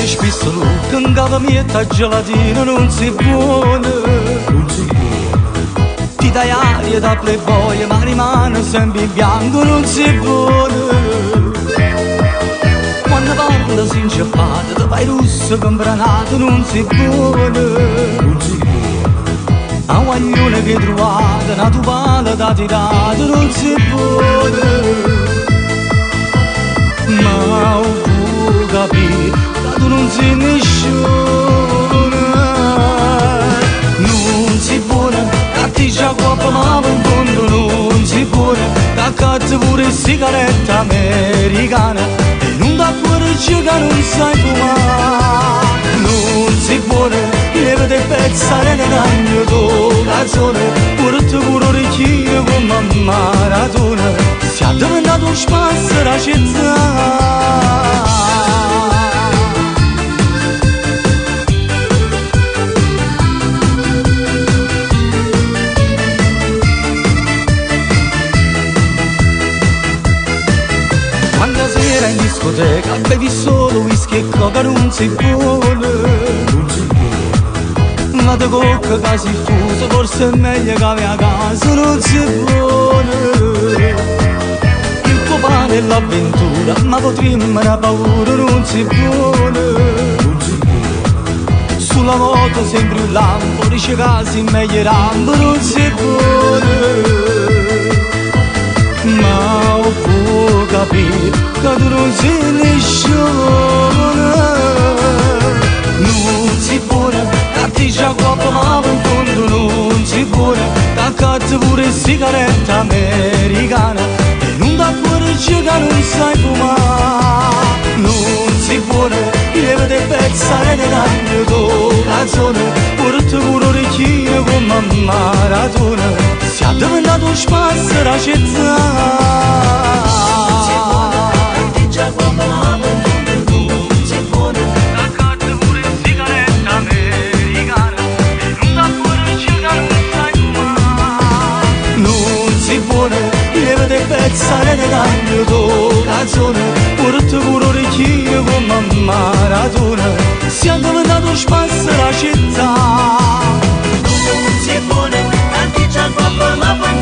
ești pistolul, când gava mieta gelatina non si buona. Ti dai aria da playboy ma rimane sempre in bianco, non si buona. Quando parla si inceppata, ti fai russo compranato, non si buona. A guaglione che trovate, una tupala da tirata, non si buona. Ma ho capito, che tu non sei nessuno. Non si buona, che ti c'ha qua ma un fondo, non si buona, che cazzo pure sigaretta americana e non da fuori che non sai fumare. Non si buona, lieve di pezzare nel ragno tuo canzone, pure tu pure orecchie come maratona, si è diventato un spazio la città. Quando sera in discoteca bevi solo whisky e coca, non si buona. Ma te cocca che si fusa, forse è meglio che vai a casa, non si buona. Il tuo pane è l'avventura, ma potremmo la paura, non si buona. Sulla moto sembri un lampo, dice casi meglio rampo, non si buona. Ma ho capito che tu non sei nessuno. Non si buona, che ti c'ha qua ma un fondo, non si buona, che cazzo pure sigaretta americana e non da fuori che non sai fumare. Non si buona, lieve di pezzare nel ragno tuo canzone, pure tu pure orecchie come maratona, si è diventato un spazio la città. Pezzare nel ragno tuo canzone, pure tu pure orecchie come maratona, si è diventato spazio la città. Non si buona, tanti c'ha qua ma poi